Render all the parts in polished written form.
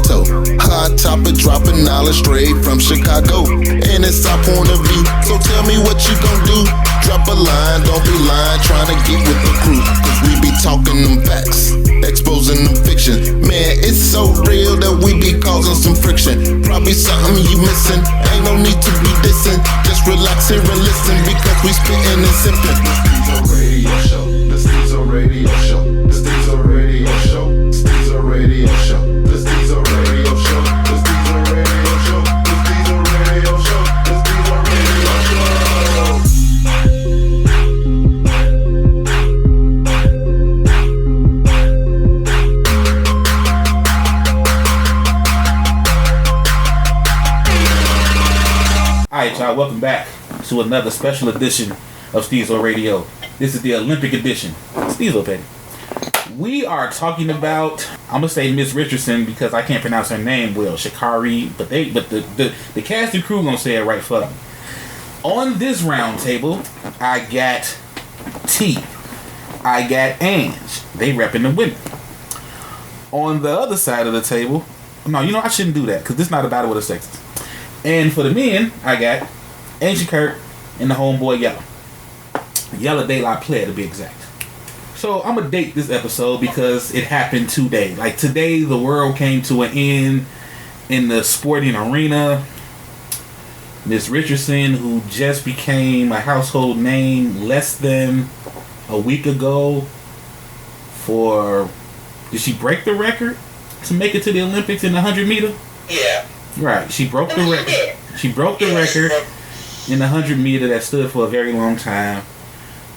toe. Hot topic, dropping knowledge straight from Chicago. And it's our point of view, so tell me what you gon' do. Drop a line, don't be lying, trying to get with the crew. Cause we be talking them facts, exposing them fiction. Man, it's so real that we be causing some friction. Probably something you missing, ain't no need to be dissing. Just relax here and listen, because we spittin' and sippin'. The Stezo Radio Show, the Stezo Radio Show, the Stezo Radio Show, the Stezo Radio Show, the Stezo Radio Show, the Stezo Radio Show, the Stezo Radio Show. Alright, y'all, welcome back to another special edition of Stezo Radio. This is the Olympic edition. Stezo Petty. We are talking about, I'm gonna say Miss Richardson because I can't pronounce her name well, Sha'Carri, but the cast and crew gonna say it right for me. On this round table, I got T, I got Ange. They repping the women. On the other side of the table, no, you know I shouldn't do that because this is not a battle with the sexes. And for the men, I got Ancient Kurt and the homeboy Yellow. Yellow De La Playa to be exact. So I'm gonna date this episode because it happened today. Like today, the world came to an end in the sporting arena. Miss Richardson, who just became a household name less than a week ago, did she break the record to make it to the Olympics in the 100 meter? Yeah. Right. She broke the record. She broke the record in the 100 meter that stood for a very long time.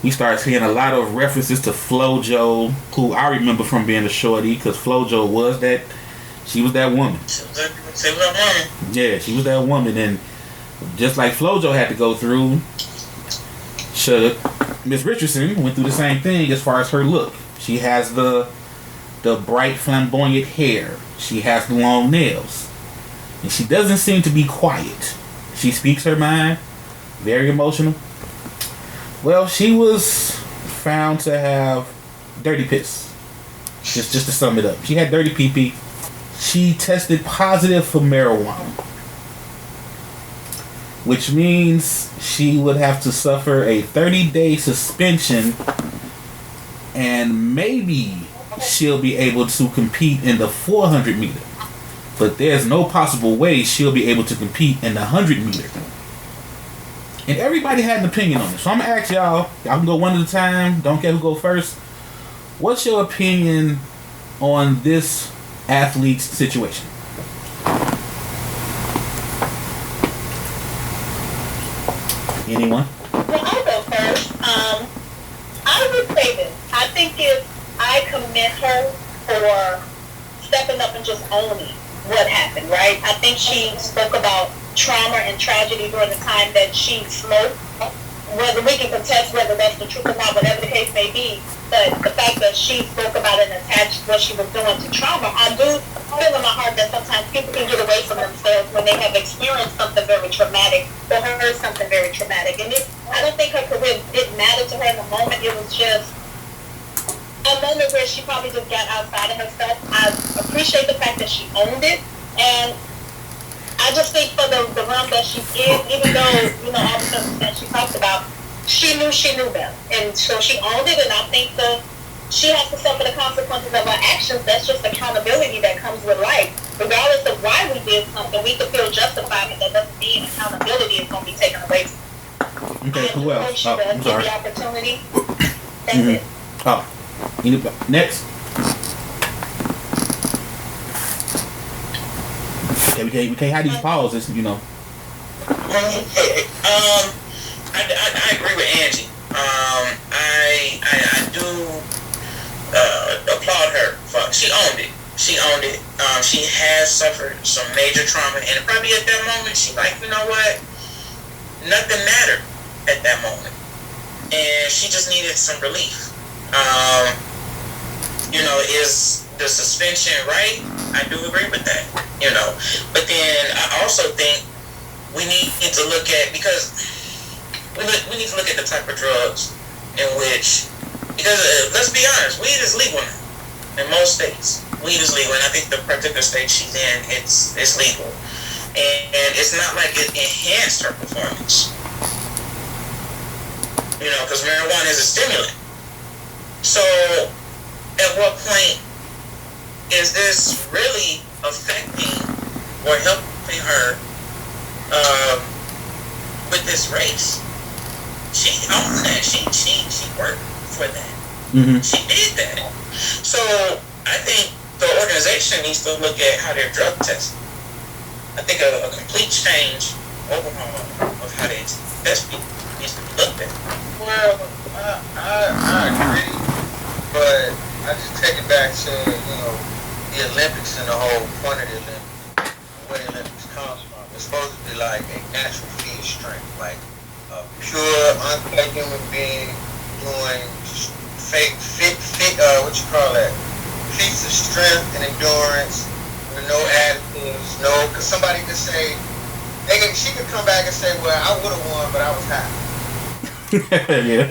We started seeing a lot of references to FloJo, who I remember from being a shorty, because FloJo was that, she was that woman. She was that woman. Yeah, she was that woman, and just like FloJo had to go through, Miss Richardson went through the same thing as far as her look. She has the bright flamboyant hair. She has the long nails. And she doesn't seem to be quiet. She speaks her mind, very emotional. Well, she was found to have dirty piss. Just to sum it up. She had dirty pee-pee. She tested positive for marijuana, which means she would have to suffer a 30-day suspension, and maybe she'll be able to compete in the 400 meter. But there's no possible way she'll be able to compete in the 100 meter. And everybody had an opinion on it. So I'm going to ask y'all can go one at a time. Don't care who go first. What's your opinion on this athlete's situation? Anyone? Well, I'll go first. I would say this. I think if I commend her for stepping up and just owning what happened, right? I think she spoke about trauma and tragedy during the time that she smoked. Whether we can contest whether that's the truth or not, whatever the case may be, but the fact that she spoke about it and attached what she was doing to trauma, I do feel in my heart that sometimes people can get away from themselves when they have experienced something very traumatic or heard something very traumatic. And I don't think her career didn't matter to her in the moment. It was just a moment where she probably just got outside of herself. I appreciate the fact that she owned it, and I just think for the realm that she's in, even though, all the stuff that she talked about, she knew better. And so she owned it, and I think she has to suffer the consequences of her actions. That's just accountability that comes with life. Regardless of why we did something, we could feel justified, but that doesn't mean accountability is going to be taken away from us. Okay, who else? I'm sorry. The opportunity. That's it. Oh, next. We can't have these pauses, I agree with Angie. I do applaud her. She owned it. She has suffered some major trauma, and probably at that moment, she like, you know what? Nothing mattered at that moment, and she just needed some relief. Is the suspension right? I do agree with that, But then I also think we need to look at, because we need to look at the type of drugs in which, because let's be honest, weed is legal now in most states. weed is legal, and I think the particular state she's in, it's legal. And it's not like it enhanced her performance. You know, because marijuana is a stimulant. So, at what point is this really affecting or helping her with this race? She owned that. She worked for that. Mm-hmm. She did that. So I think the organization needs to look at how they're drug tested. I think a complete change, overhaul of how they test people needs to be looked at. Well, I agree, but I just take it back to, the Olympics and the whole point of the Olympics, where the Olympics comes from. It's supposed to be like a natural field strength, like a pure, uncut human being doing fake, what you call that? Feats of strength and endurance with no additives, because somebody could say, she could come back and say, well, I would have won, but I was high. Yeah.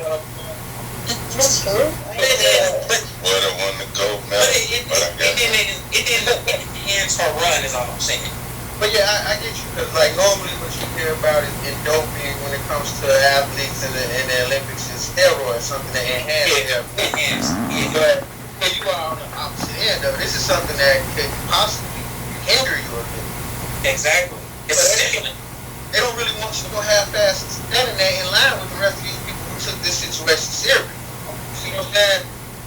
That's true. But Would have won the gold medal, but I got it didn't enhance her run, is all I'm saying. But yeah, I get you, because like normally what you hear about is in doping when it comes to athletes in the Olympics is steroids, something that enhances them. But you are on the opposite end of it. This is something that could possibly hinder you a bit. Exactly. It's a stimulant. They don't really want you to go half-assed standing there in line with the rest of these people who took this situation serious. See what I'm saying?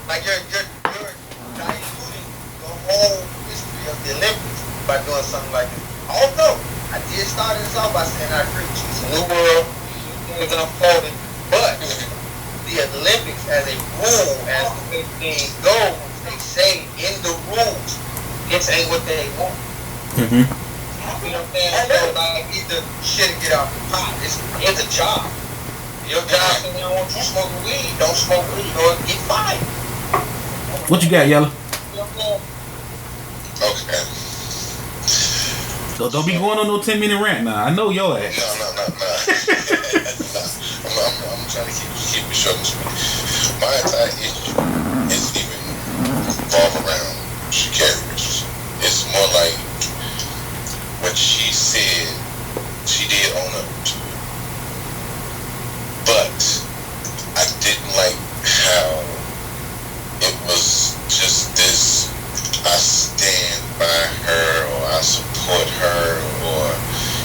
Like you're diluting the whole history of the Olympics by doing something like this. Although I did start this off by saying I agree with you. It's a new world, things unfolding, but the Olympics as a rule, as the way things go, they say in the rules, this ain't what they want. Mm-hmm. You know what I'm saying? So like either shit or get off the pot. It's a job. Your job says they don't want you smoking weed, don't smoke weed or get fired. What you got, Yellow? You know what I'm saying? Okay. So don't be going on no 10-minute rant now. I know your ass. No. I'm trying to keep it short and sweet. My entire issue isn't even revolve around Sha'Carri. It's more like what she said, she did own up to it. But I didn't like how it was just this, I stand by her or I support her or,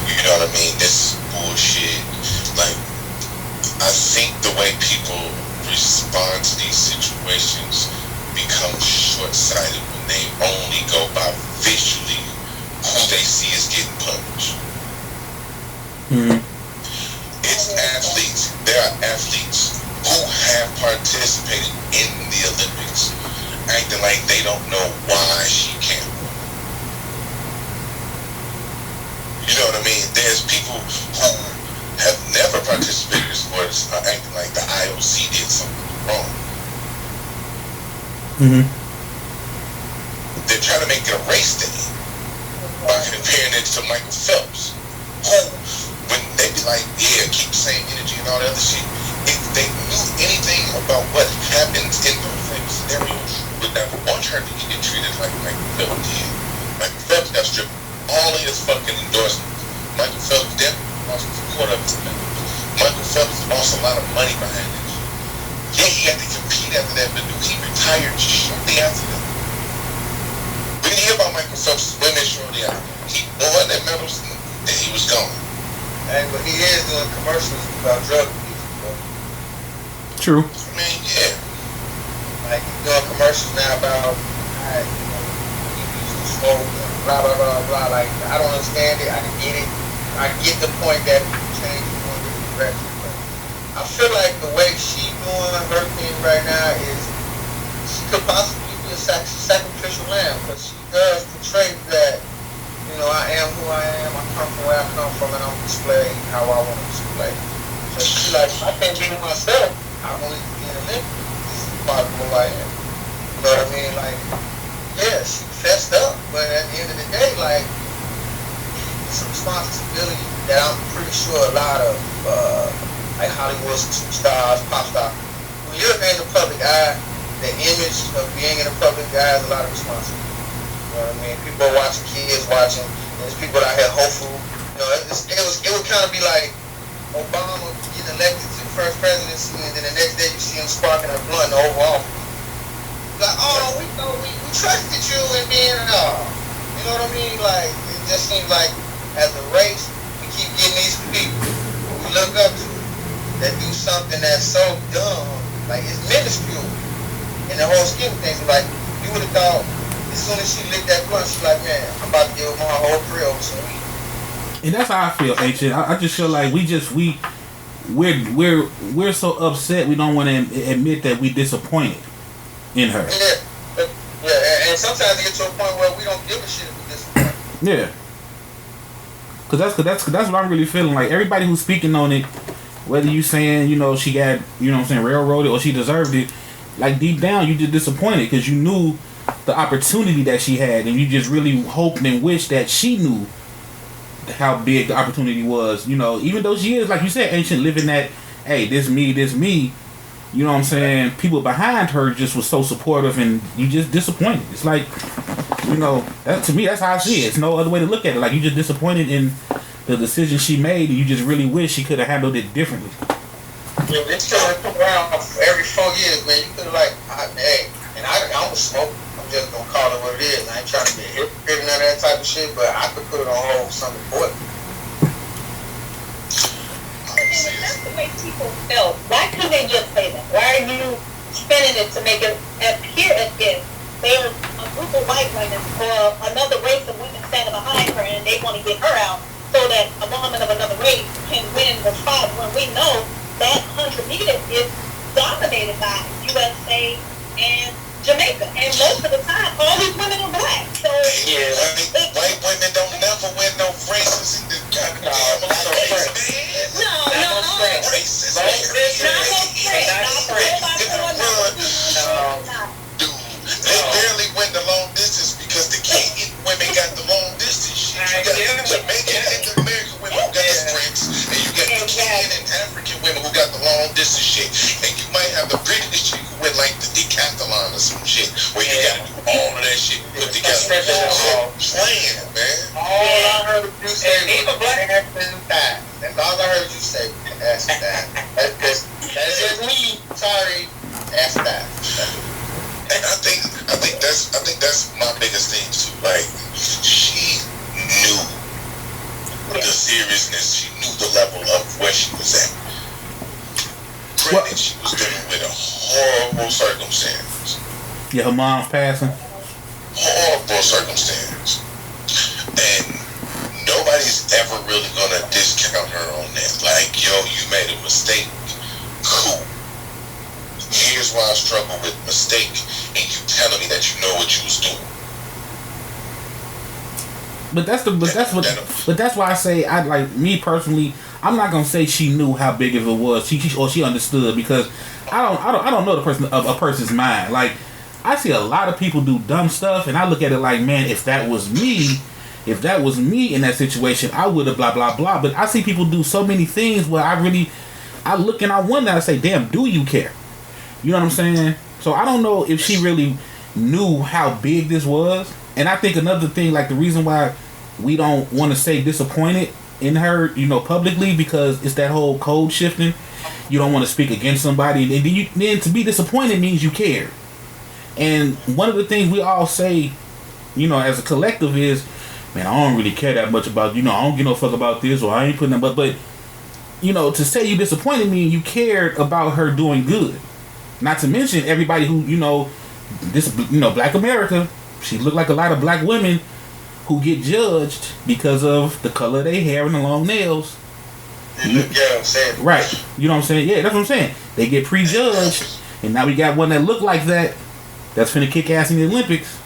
you know what I mean, this bullshit. Like, I think the way people respond to these situations becomes short-sighted when they only go by visually who they see is getting punished. Mm-hmm. It's athletes. There are athletes who have participated in the Olympics acting like they don't know why she can't win. You know what I mean? There's people who have never participated in sports are acting like the IOC did something wrong. Mm-hmm. They're trying to make it a race thing by comparing it to Michael Phelps, who, when they be like, yeah, keep the same energy and all that other shit, if they knew anything about what happens in those type of scenarios, would never want her to get treated like Michael Phelps did. Michael Phelps got stripped all of his fucking endorsements. Michael Phelps definitely lost support of his members. Michael Phelps lost a lot of money behind it. Yeah, he had to compete after that, but he retired shortly after that. We didn't hear about Michael Phelps' women shortly after. He won that medals and he was gone. And but he is doing commercials about drug abuse. True. I mean, yeah. Like he's doing commercials now about he used to smoke and blah blah blah blah. Like I don't understand it. I can get it. I get the point that change is going to the direction. But I feel like the way she doing her thing right now is she could possibly be a sacrificial lamb because she does portray that, I am who I am, I come from where I come from, and I'm display how I want to display. So she like, I can't be myself, I want to be an Olympic. This is part of who I am. You know what I mean? Like, yeah, she fessed up, but at the end of the day, like, it's a responsibility that I'm pretty sure a lot of, like Hollywood stars, pop stars, when you're in the public eye, the image of being in the public eye is a lot of responsibility. know what I mean? People are watching, kids watching. There's people out here hopeful. You know, it would kind of be like Obama getting elected to the first presidency, and then the next day you see him sparking a blunt in the Oval Office. Like, oh, we trusted you, and then, you know what I mean? Like, it just seems like as a race, we keep getting these people who we look up to that do something that's so dumb, like it's minuscule in the whole scheme of things. Like, you would have thought as soon as she licked that blunt, she's like, man, I'm about to give my whole career over some weed. And that's how I feel, Ancient. I just feel like we're so upset we don't want to admit that we disappointed in her. Yeah, and sometimes it gets to a point where we don't give a shit if we disappointed. Yeah. Cause that's what I'm really feeling. Like, everybody who's speaking on it, whether you saying, you know, she got, you know what I'm saying, railroaded or she deserved it, like, deep down you just disappointed because you knew the opportunity that she had, and you just really hoped and wished that she knew how big the opportunity was. You know, even though she is, like you said, Ancient, living that, hey, this me, you know what I'm saying, people behind her just was so supportive, and you just disappointed. It's like, you know, that, to me, that's how I see it. It's no other way to look at it. Like, you just disappointed in the decision she made, and you just really wish she could have handled it differently. Yeah, it's gonna come around every 4 years, man. You could like, hey, and I don't smoke. I'm just gonna call it what it is. I ain't trying to be a hypocrite and none of that type of shit, but I could put it on hold for something important. If that's the way people felt, why couldn't they just say that? Why are you spinning it to make it appear as if there's a group of white women or another race of women standing behind her and they want to get her out so that a woman of another race can win the spot, when we know that 100 meters is dominated by USA and Jamaica, and most of the time, all these women are black. So yeah, white women don't never win no races in the goddamn race, man. No. Races, dude, they barely win the long distance because the Kenyan women got the long distance shit. You got the Jamaican and the American women who got the sprints, and you got the Kenyan and African women who got the long distance shit, and you might have the British chick who win like the decathlon or some shit, where you gotta do all of that shit put together. Playing, man. All I heard you say was that. That's all I heard you say. That's that. That's just me. Sorry. That's that. And I think that's my biggest thing too. Like, she knew the seriousness. She knew the level of where she was at. Granted, she was dealing with a horrible circumstance. Yeah, her mom's passing. Horrible circumstance. And nobody's ever really gonna discount her on that. Like, yo, you made a mistake. Cool. Here's why I struggle with mistake, and you telling me that you know what you was doing. But that's why I say, I like, me personally, I'm not gonna say she knew how big of it was. She understood, because I don't know the person of a person's mind. Like, I see a lot of people do dumb stuff, and I look at it like, man, if that was me in that situation, I would have blah blah blah. But I see people do so many things where I look and I wonder, I say, damn, do you care? You know what I'm saying? So I don't know if she really knew how big this was. And I think another thing, like, the reason why we don't want to say disappointed in her, you know, publicly, because it's that whole code shifting. You don't want to speak against somebody, and then to be disappointed means you care. And one of the things we all say, you know, as a collective is, man, I don't really care that much about, you know, I don't give no fuck about this, or I ain't putting that, but you know, to say you disappointed means you cared about her doing good. Not to mention everybody who, you know, this, you know, Black America, she looked like a lot of black women who get judged because of the color of their hair and the long nails. You know what I'm saying? Right. You know what I'm saying? Yeah, that's what I'm saying. They get prejudged, and now we got one that look like that, that's finna kick ass in the Olympics.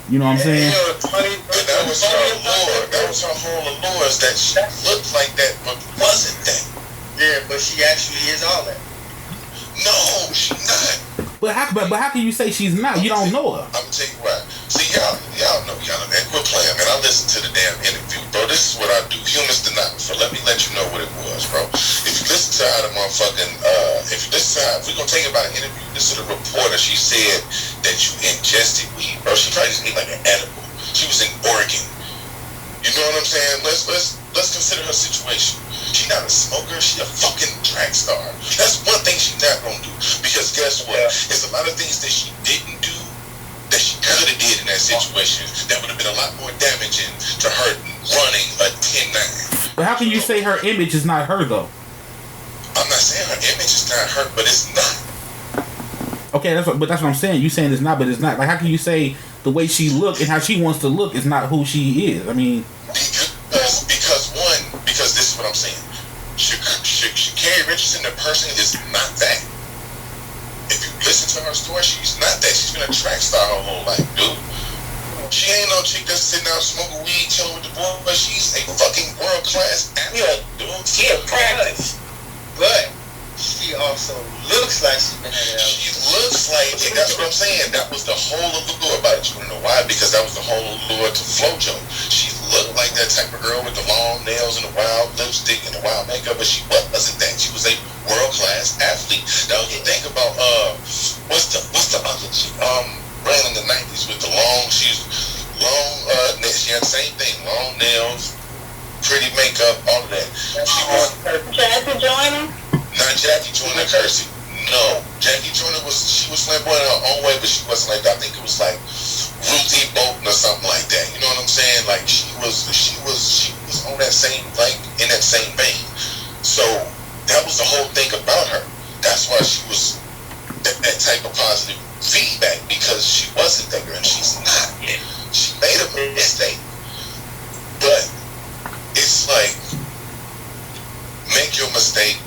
You know what I'm saying? You know, that was her allure. That was her whole allure, is that she looked like that, but wasn't that. Yeah, but she actually is all that. No, she's not. But how can you say she's not? You don't know her. I'm gonna tell you what. See, y'all know, man. Quit playing, man. I listened to the damn interview, bro. This is what I do. Human stenographer. Let me let you know what it was, bro. If you listen to how the motherfucking, if you listen to if we're gonna take it by an interview, this is a reporter. She said that you ingested weed, bro. She probably just ate like an edible. She was in Oregon. You know what I'm saying? Let's consider her situation. She not a smoker. She a fucking track star. That's one thing she not gonna do. Because guess what? There's a lot of things that she didn't do that she could have did in that situation that would have been a lot more damaging to her running a 10-9. But how can you say her image is not her though? I'm not saying her image is not her, but it's not. Okay, that's what I'm saying. You saying it's not, but it's not. Like, how can you say the way she look and how she wants to look is not who she is? I mean, because this is what I'm saying. Sha'Carri Richardson, the person, is not that. If you listen to her story, she's not that. She's been a track star her whole life, dude. She ain't no chick that's sitting out smoking weed, chilling with the boy, but she's a fucking world-class athlete, dude. She a practice. But she also looks like she's been hanging out. She looks like, and that's what I'm saying. That was the whole allure about it. You wanna know why? Because that was the whole allure to FloJo. She looked like that type of girl with the long nails and the wild lipstick and the wild makeup, but she wasn't that. She was a world-class athlete. Now you think about what's the other chick? Ran in the 90s with the long. She's long. She had the same thing. Long nails, pretty makeup, all of that. She was Jackie Joyner? not Jackie Joyner Kersey. No, Jackie Joyner she was flamboyant in her own way, but she wasn't like that. I think it was like Ruthie Bolton or something like that. You know what I'm saying? Like she was on that same, like in that same vein. So that was the whole thing about her. That's why she was that type of positive feedback, because she wasn't that girl and she's not. She made a mistake, but it's like, make your mistake,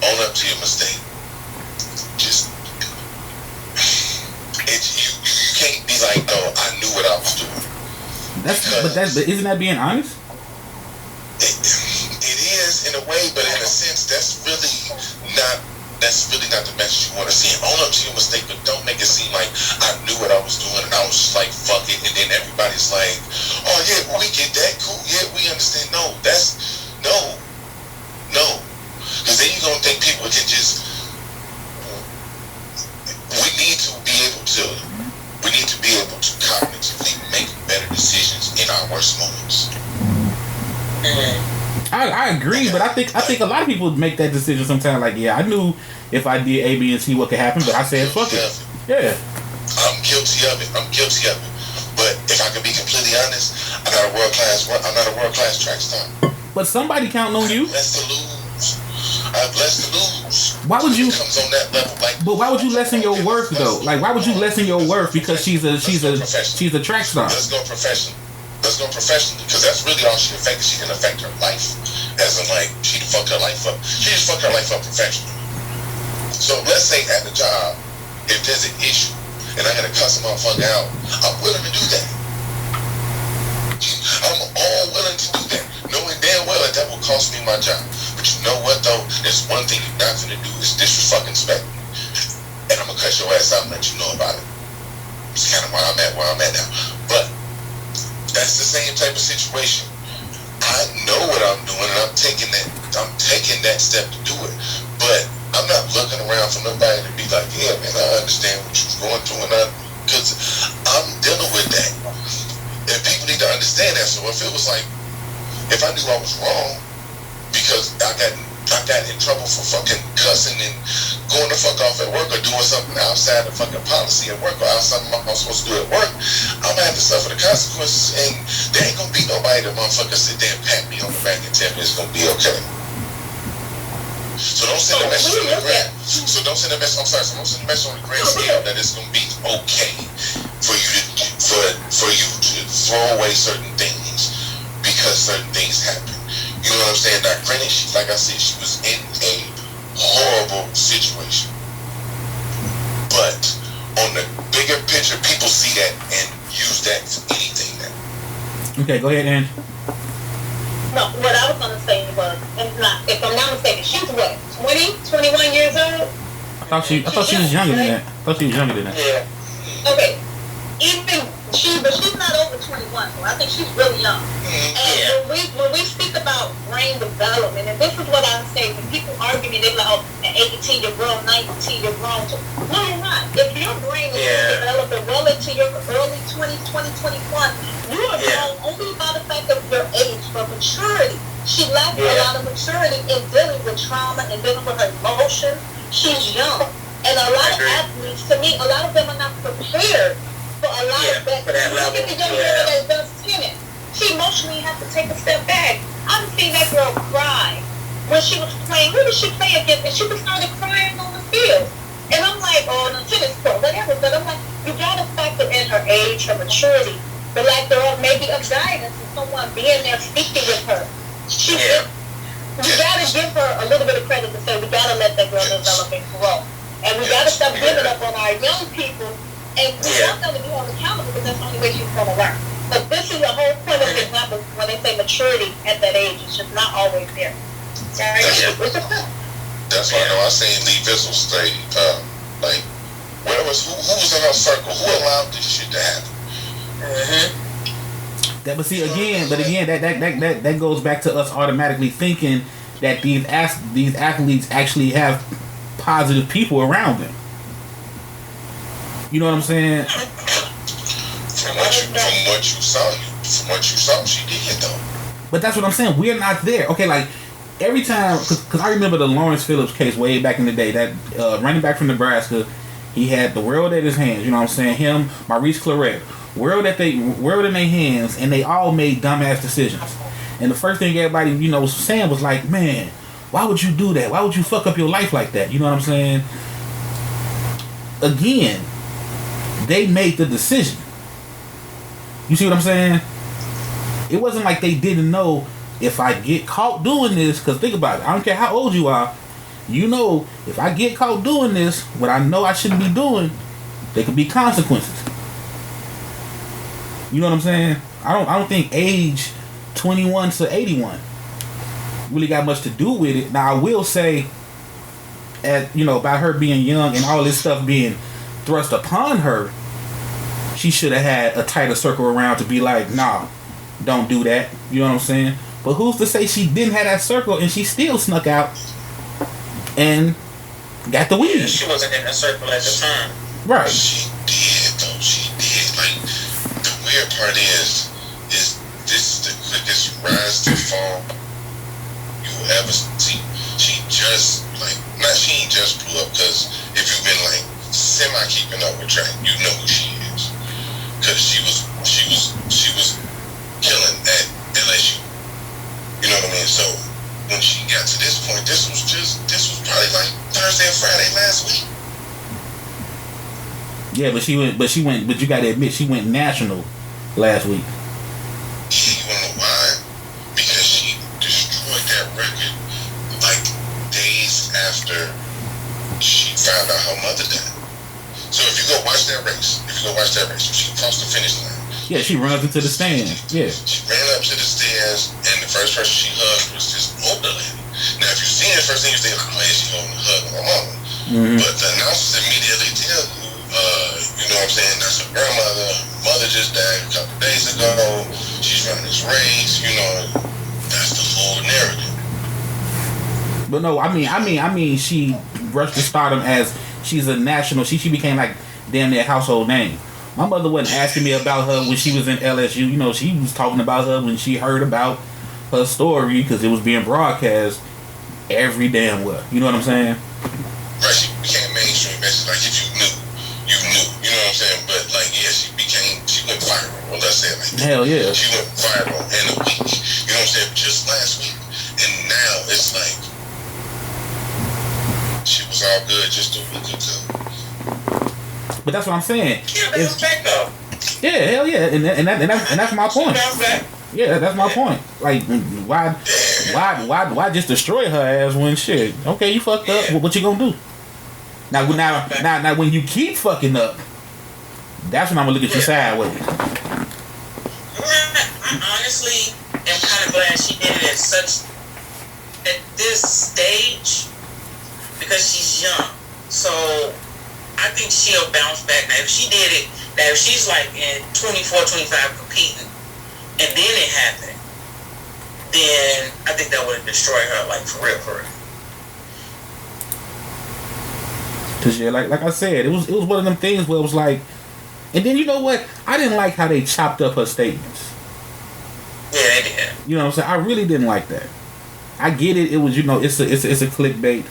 own up to your mistake. Just you can't be like, no, I knew what I was doing. But isn't that being honest? It is in a way, but in a sense, that's really not the message you want to see. Own up to your mistake, but don't make it seem like I knew what I was doing and I was just like, fuck it. And then everybody's like, oh yeah, we get that, cool, yeah, we understand. No. Because then you're going to think people can just, we need to be able to cognitively make better decisions in our worst moments. I agree, but I think a lot of people make that decision sometimes. Like, yeah, I knew if I did A, B, and C what could happen, but I said fuck it. Yeah. I'm guilty of it. But if I can be completely honest, I'm not a world class track star. But somebody counting on you. I'm blessed to lose. Why would you? Comes on that level, like. But why would you lessen your worth though? Like, why would you lessen your worth because she's a track star? Let's go professionally, because that's really all she affected. She didn't affect her life, as in like she fucked her life up. She just fucked her life up professionally. So let's say at the job, if there's an issue and I had to cuss a motherfucker out, I'm willing to do that. I'm all willing to do that, knowing damn well that will cost me my job. But you know what though? There's one thing you're not gonna do is disrespect me, and I'm gonna cut your ass out and let you know about it. It's kind of where I'm at now. But that's the same type of situation. I know what I'm doing, and I'm taking that step to do it. But I'm not looking around for nobody to be like, yeah, man, I understand what you're going through, and because I'm dealing with that. And people need to understand that. So if it was like, if I knew I was wrong because I got in trouble for fucking cussing and going the fuck off at work or doing something outside the fucking policy at work or outside what I'm supposed to do at work, I'm gonna have to suffer the consequences, and there ain't gonna be nobody that motherfucker sit there and pat me on the back and tell me it's gonna be okay. So don't send a message on the grand. So don't send a message. I'm sorry. So don't send a message on the grand scale that it's gonna be okay for you to throw away certain things because certain things happen. You know what I'm saying? Now, granted, like I said, she was in a horrible situation. But on the bigger picture, people see that and use that for anything now. Okay, go ahead, Ange. No, what I was going to say was, if I'm not mistaken, she's what, 20, 21 years old? I thought she was younger than that. Yeah. Okay. But she's not over 21, so I think she's really young. And when we speak about brain development, and this is what I say, when people argue me, they're like, oh, 18, you're grown, 19, you're grown. No, you're not. If your brain is developing well into your early 20s, 21, you are grown only by the fact of your age, for maturity. She lacked a lot of maturity in dealing with trauma and dealing with her emotions. She's young. And a lot of athletes, to me, a lot of them are not prepared for a lot of that. For that level. Look at the young girl that does tennis. She emotionally has to take a step back. I've seen that girl cry when she was playing. Who did she play against? And she was started crying on the field. And I'm like, oh, on the tennis court, whatever. But I'm like, you got to factor in her age, her maturity, the lack thereof, maybe of guidance and someone being there speaking with her. You got to give her a little bit of credit to say we got to let that girl develop and grow. And we got to stop giving up on our young people. And we want them to be held accountable because that's the only way she's going to learn. But this is the whole point of the example when they say maturity at that age. It's just not always there. Sorry. That's why I know I seen Lee Vissel say, like, who was in her circle? Who allowed this shit to happen? That goes back to us automatically thinking that these athletes actually have positive people around them. You know what I'm saying? From what you saw, she did though. But that's what I'm saying. We're not there. Okay, like every time, because I remember the Lawrence Phillips case way back in the day. That running back from Nebraska, he had the world at his hands. You know what I'm saying? Him, Maurice Claret, world in their hands, and they all made dumbass decisions. And the first thing everybody, was saying was like, man, why would you do that? Why would you fuck up your life like that? You know what I'm saying? Again, they made the decision. You see what I'm saying? It wasn't like they didn't know if I get caught doing this, because think about it. I don't care how old you are. If I get caught doing this, what I know I shouldn't be doing, there could be consequences. You know what I'm saying? I don't think age 21 to 81 really got much to do with it. Now I will say, about her being young and all this stuff being thrust upon her, she should have had a tighter circle around to be like, nah, don't do that. You know what I'm saying? But who's to say she didn't have that circle and she still snuck out and got the weed? Yeah, she wasn't in that circle at the time. Right. She did though. She did. Like, the weird part is this is the quickest rise to fall you will ever see. She ain't just blew up, because if you've been like semi keeping up with track, you know who she is. Because she was killing at LSU. You know what I mean? So when she got to this point, this was probably like Thursday or Friday last week. Yeah, but you gotta admit, she went national last week. Yeah, you wanna know why? Because she destroyed that record like days after she found out her mother died. So if you go watch that race, she crossed the finish line. Yeah, she runs into the stands. Yeah. She ran up to the stairs, and the first person she hugged was this older lady. Now, if you see it, first thing you think, oh, yeah, she holding a hug of my mama. Mm-hmm. But the announcers immediately tell you, you know what I'm saying, that's her grandmother. Mother just died a couple days ago. She's running this race. That's the whole narrative. But no, I mean, she rushed to stardom as she's a national. She became like damn near household name. My mother wasn't asking me about her when she was in LSU. She was talking about her when she heard about her story because it was being broadcast every damn well. You know what I'm saying? Right, she became mainstream. Basically, like if you knew. You know what I'm saying? But like, yeah, she went viral. Well, let's say it like that. Hell yeah. She went viral in a week. You know what I'm saying? Just last week, and now it's like she was all good just a week ago. But that's what I'm saying. Yeah, that's back though. Yeah, hell yeah, and that's my point. Yeah, that's my point. Like, why just destroy her ass when shit? Okay, you fucked up. What you gonna do? Now, when you keep fucking up, that's when I'm gonna look at you sideways. I honestly am kind of glad she did it at this stage because she's young. So I think she'll bounce back. Now, if she did it, now if she's like in 24, 25 competing, and then it happened, then I think that would destroy her, like for real, for real. Cause yeah, like I said, it was one of them things where it was like, and then you know what? I didn't like how they chopped up her statements. Yeah, they did. You know what I'm saying? I really didn't like that. I get it. It was, it's a clickbait,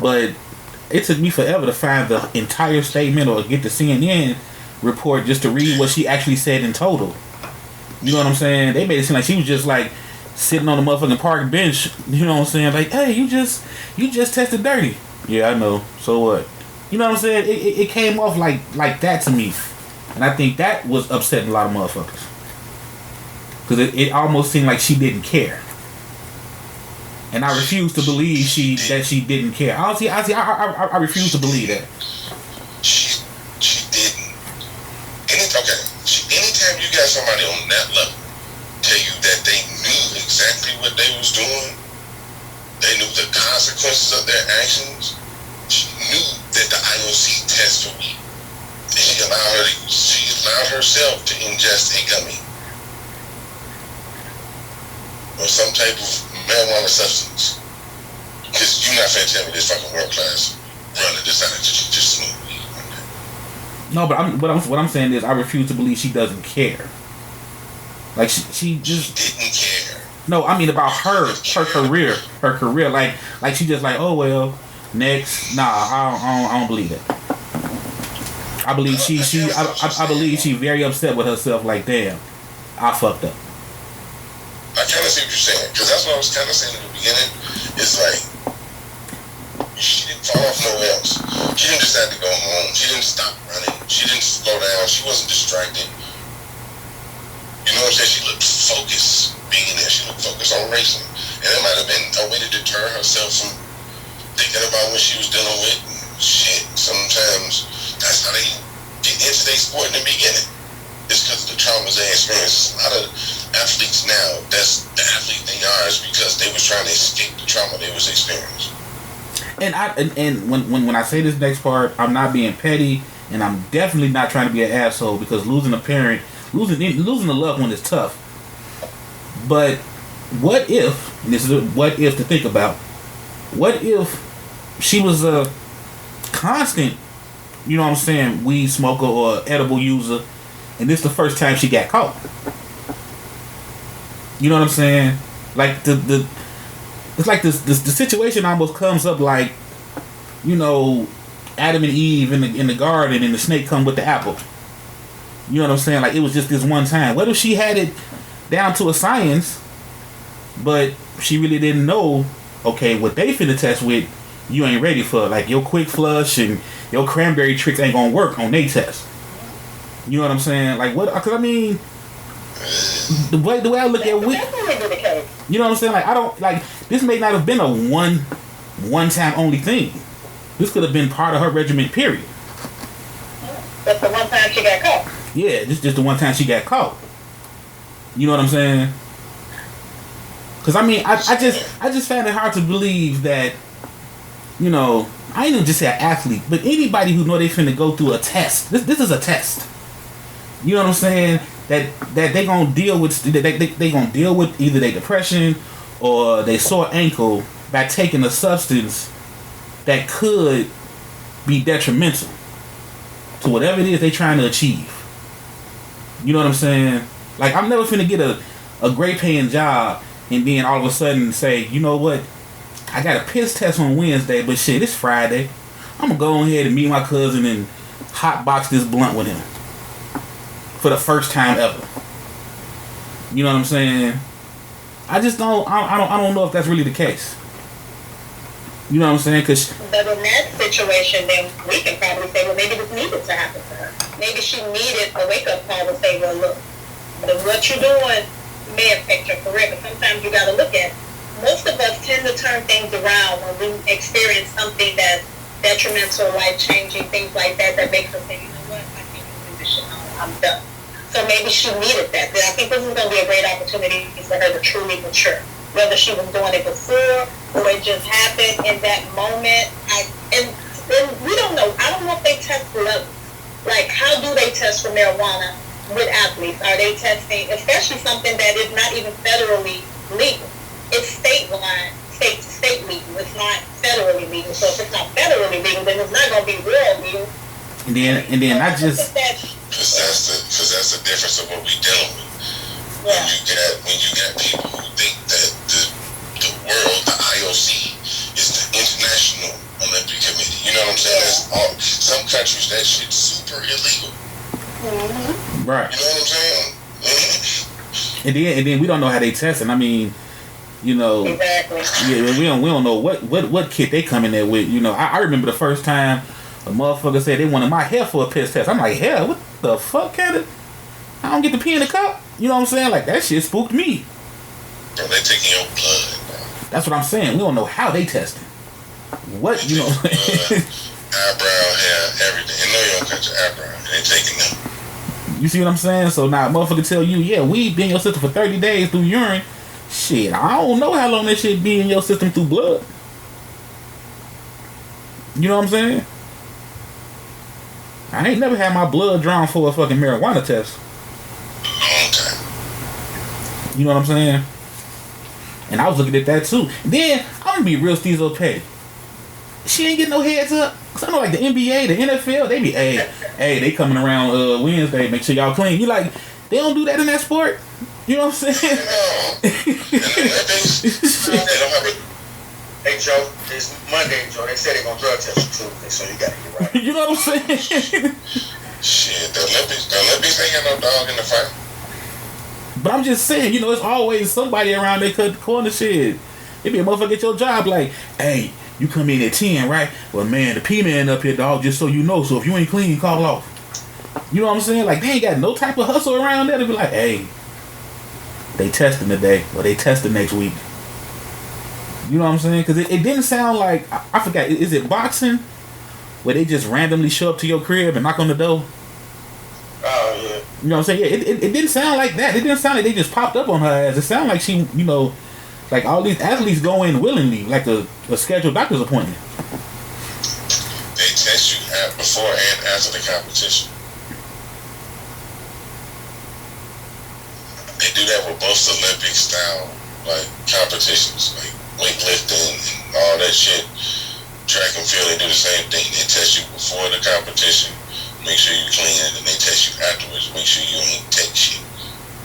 but it took me forever to find the entire statement or get the CNN report just to read what she actually said in total. You know what I'm saying? They made it seem like she was just like sitting on the motherfucking park bench. You know what I'm saying? Like, hey, you just tested dirty. Yeah, I know. So what? You know what I'm saying? It came off like that to me, and I think that was upsetting a lot of motherfuckers because it almost seemed like she didn't care. And I refuse to believe that she didn't care. I refuse to believe that. She didn't. Anytime you got somebody on that level tell you that they knew exactly what they was doing, they knew the consequences of their actions. She knew that the IOC test for weed, and she allowed herself to ingest a gummy or some type of marijuana substance. Because you're not finna tell me this fucking world class runner decided to just smoke weed one day. No, but what I'm saying is I refuse to believe she doesn't care. Like she just didn't care. No, I mean about her career, like she just like, oh well, next. Nah, I don't believe that. I believe I believe she very upset with herself. Like, damn, I fucked up. I kind of see what you're saying, because that's what I was kind of saying in the beginning. It's like, she didn't fall off nowhere else. She didn't decide to go home. She didn't stop running. She didn't slow down. She wasn't distracted. You know what I'm saying? She looked focused being there. She looked focused on racing. And it might have been a way to deter herself from thinking about what she was dealing with. And shit, sometimes that's how they get into their sport in the beginning. It's because of the traumas they experience. A lot of athletes now, that's the athlete they are, is because they was trying to escape the trauma they was experiencing. And when I say this next part, I'm not being petty, and I'm definitely not trying to be an asshole, because losing a parent, losing a loved one is tough. But what if, and this is a what if to think about, what if she was a constant, you know what I'm saying, weed smoker or edible user, and this is the first time she got caught? You know what I'm saying? Like it's like the situation almost comes up like, you know, Adam and Eve in the garden, and the snake come with the apple. You know what I'm saying? Like, it was just this one time. What if she had it down to a science, but she really didn't know, okay, what they finna test with, you ain't ready for. Like, your quick flush and your cranberry tricks ain't gonna work on they test. You know what I'm saying? Like, what? Because I mean, the way I look at it, you know what I'm saying? Like, I don't, like, this may not have been a one time only thing. This could have been part of her regimen, period. That's the one time she got caught. Yeah, this just the one time she got caught. You know what I'm saying? Because I mean, I just found it hard to believe that, you know, I ain't even just say an athlete, but anybody who know they finna go through a test. This is a test. You know what I'm saying? That they gonna deal with, they gonna deal with either their depression or their sore ankle by taking a substance that could be detrimental to whatever it is they trying to achieve. You know what I'm saying? Like, I'm never finna get a great paying job and then all of a sudden say, you know what, I got a piss test on Wednesday, but shit, it's Friday. I'm gonna go ahead and meet my cousin and hotbox this blunt with him for the first time ever. You know what I'm saying? I just don't. I don't know if that's really the case. You know what I'm saying? Cause but in that situation, then we can probably say, well, maybe this needed to happen to her. Maybe she needed a wake-up call to say, well, look, what you're doing may affect your career, but sometimes you got to look at. Most of us tend to turn things around when we experience something that's detrimental, life-changing, things like that makes us say, you know what, I can't do this shit. I'm done. So maybe she needed that. I think this is going to be a great opportunity for her to truly mature. Whether she was doing it before or it just happened in that moment. And we don't know. I don't know if they test levels. Like, how do they test for marijuana with athletes? Are they testing, especially something that is not even federally legal? It's statewide state-to-state legal. It's not federally legal. So if it's not federally legal, then it's not going to be real legal. And then not just because that's the difference of what we dealing with. Yeah. When you got people who think that the world, the IOC, is the International Olympic Committee. You know what I'm saying? That's all. Some countries that shit's super illegal. Mm-hmm. Right. You know what I'm saying? And then we don't know how they test it. I mean, you know, exactly. Yeah, we don't know what kit they come in there with. You know, I remember the first time a motherfucker said they wanted my hair for a piss test. I'm like, hell, what the fuck, I don't get to pee in the cup. You know what I'm saying? Like, that shit spooked me. Bro, they taking your blood, bro. That's what I'm saying. We don't know how they testing. What, you know? Eyebrow, hair, everything. You know you don't cut your eyebrow. They taking them. You see what I'm saying? So now, motherfucker tell you, yeah, weed be in your system for 30 days through urine. Shit, I don't know how long that shit be in your system through blood. You know what I'm saying? I ain't never had my blood drawn for a fucking marijuana test. Okay. You know what I'm saying? And I was looking at that too. Then, I'm gonna be real Stezo petty. She ain't getting no heads up. Cause I know like the NBA, the NFL, they be, hey, they coming around Wednesday, make sure y'all clean. You like, they don't do that in that sport? You know what I'm saying? No. They don't have a... Hey, Joe, it's Monday, Joe. They said they're going to drug test you Tuesday, so you got to get right. You know what I'm saying? Shit, the Olympics ain't got no dog in the fight. But I'm just saying, you know, it's always somebody around they cut the corner shit. It be a motherfucker at your job like, hey, you come in at 10, right? Well, man, the P-man up here, dog, just so you know. So if you ain't clean, call off. You know what I'm saying? Like, they ain't got no type of hustle around there to be like, hey, they testing today or they testing next week. You know what I'm saying? Because it didn't sound like, I forgot, is it boxing? Where they just randomly show up to your crib and knock on the door? Oh, yeah. You know what I'm saying? Yeah, it didn't sound like that. It didn't sound like they just popped up on her ass. It sounded like she, you know, like all these athletes go in willingly, like a scheduled doctor's appointment. They test you before and after the competition. They do that with most Olympic style like competitions, like weightlifting and all that shit. Track and field, they do the same thing. They test you before the competition, make sure you clean it, and they test you afterwards, make sure you ain't take shit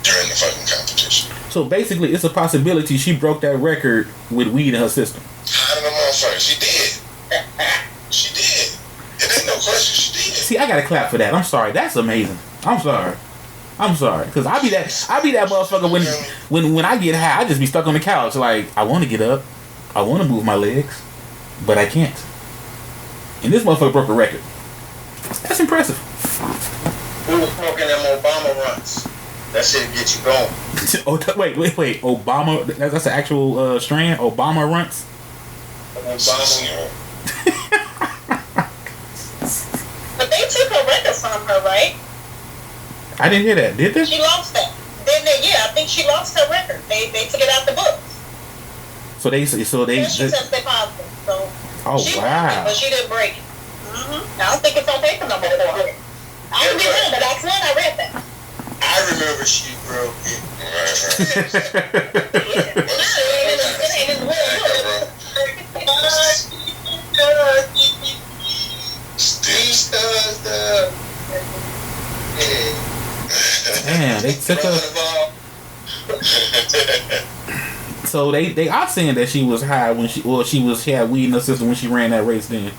during the fucking competition. So basically, it's a possibility she broke that record with weed in her system. How did the motherfucker? She did. She did. It ain't no question. She did. See, I gotta clap for that. I'm sorry. That's amazing. I'm sorry. Cause I be that motherfucker when I get high. I just be stuck on the couch. Like, I want to get up, I want to move my legs, but I can't. And this motherfucker broke a record. That's impressive. We were smoking them Obama runs. That shit get you going. Oh, wait. Obama. That's an actual strand. Obama runts. Obama. But they took her record from her, right? I didn't hear that. Did they? She lost that. Didn't they? Yeah, I think she lost her record. They took it out the books. So they She tested positive. So oh, she wow. broke it, but she didn't break it. Mm-hmm. I don't think it's on paper no more. I don't remember, but that's when I read that. I remember she broke it. Damn, they took her. So they are saying that she was high when she had weed in her system when she ran that race then.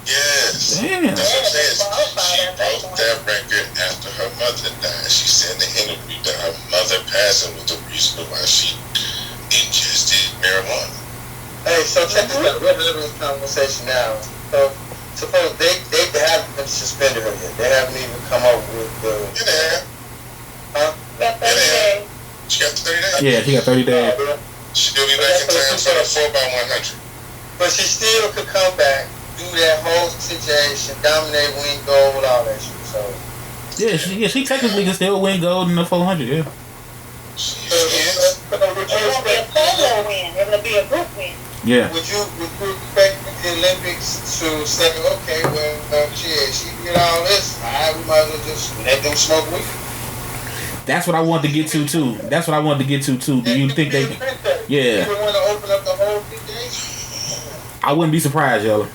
Yes. Damn. That's what I'm saying. She broke that record after her mother died. She said in the interview that her mother passing was the reason why she ingested marijuana. Hey, so check this out. We're having this conversation now. So suppose they haven't been suspended her yet. They haven't even come up with the. Yeah. Huh? Got 30 days. She got 30 days. Yeah, she got 30 days. She'll be back in time for the 4x100. But she still could come back, do that whole situation, dominate, win gold, all that shit. So Yeah, she technically can still win gold in the 400. Yeah. it won't be a solo win. It will be a group win. Yeah. Would you expect the Olympics to say, okay, well, she did all this, we might as well just let them smoke weed? That's what I wanted to get to too. Do you think they? Yeah. You want to open up the whole situation? I wouldn't be surprised, y'all.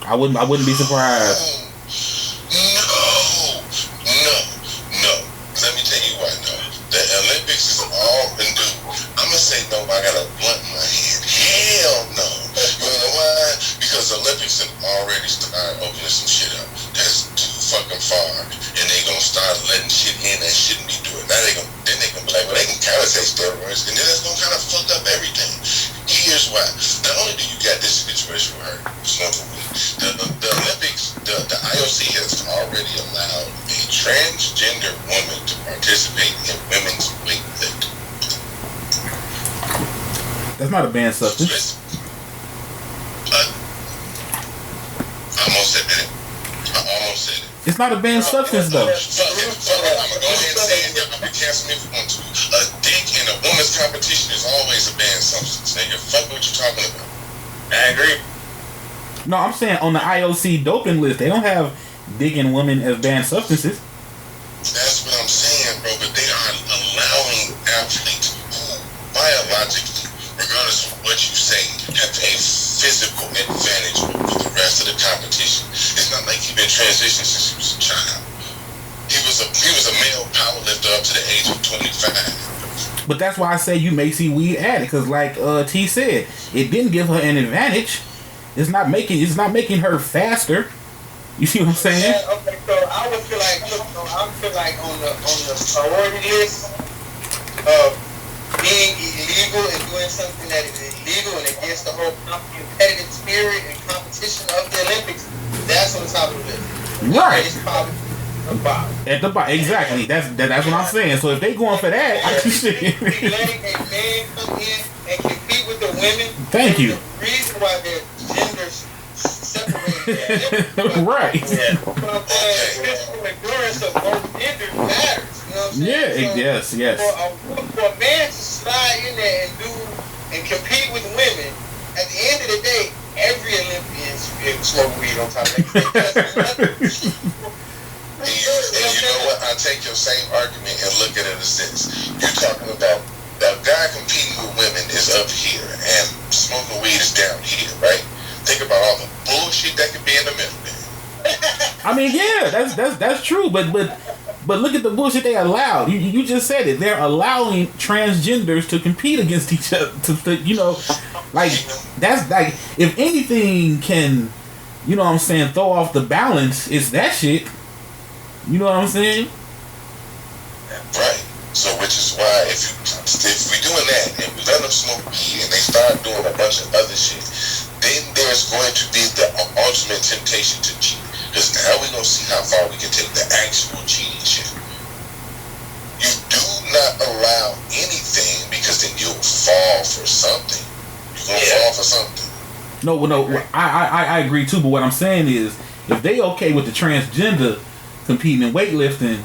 I wouldn't be surprised. No. Let me tell you why. No, the Olympics is all new. I'ma say no. I got a blunt in my hand. Hell no. You know why? Because the Olympics have already started opening some shit up. That's too fucking far, and they gonna start letting shit in that shouldn't be doing. Now they gonna be like, well, they can kind of say steroids, and then that's gonna kind of fuck up everything. Here's why. Not only do you got this situation with her smoking weed, the Olympics, the IOC has already allowed a transgender woman to participate in women's weightlifting. That's not a banned substance. I almost said it. It's not a banned substance, though. I'm gonna go ahead and say it. Y'all can cancel me if you want to. A dick in a woman's competition is always a banned substance. Nigga, fuck what you talking about. I agree. No, I'm saying on the IOC doping list, they don't have dick in women as banned substances. That's what I'm saying, bro. But they are allowing athletes who, biologically, regardless of what you say, have a physical advantage over the rest of the competition. It's not like he's been transitioned since he was a child. He was a male powerlifter up to the age of 25. But that's why I say you may see weed added, because like T said, it didn't give her an advantage. It's not making her faster. You see what I'm saying? Yeah, okay, so I would feel like on the priority list of being illegal and doing something that is illegal and against the whole competitive spirit and competition of the Olympics, that's on the top of the list. Right. It's probably the bottom. At the bottom, exactly. That's what I'm saying. So if they going for that, I can see. Letting a man come in and compete with the women. Thank you. The reason why their genders separated. Right. Yeah. But physical endurance of both genders matters. You know what I'm saying? Yeah. So Yes. For a man to slide in there and compete with women, at the end of the day, every Olympian should smoke weed on top of that. And you know what? I take your same argument and look at it as this. You're talking about the guy competing with women is up here and smoking weed is down here, right? Think about all the bullshit that could be in the middle there. I mean, yeah, that's true. But look at the bullshit they allowed. You just said it. They're allowing transgenders to compete against each other. Like that's like if anything can, you know what I'm saying, throw off the balance, it's that shit. You know what I'm saying? Right. So, which is why if we're doing that and we let them smoke weed and they start doing a bunch of other shit, then there's going to be the ultimate temptation to cheat. Because now we're going to see how far we can take the actual cheating shit. You do not allow anything because then you'll fall for something. You're going to fall for something. No, I agree too. But what I'm saying is, if they okay with the transgender competing in weightlifting,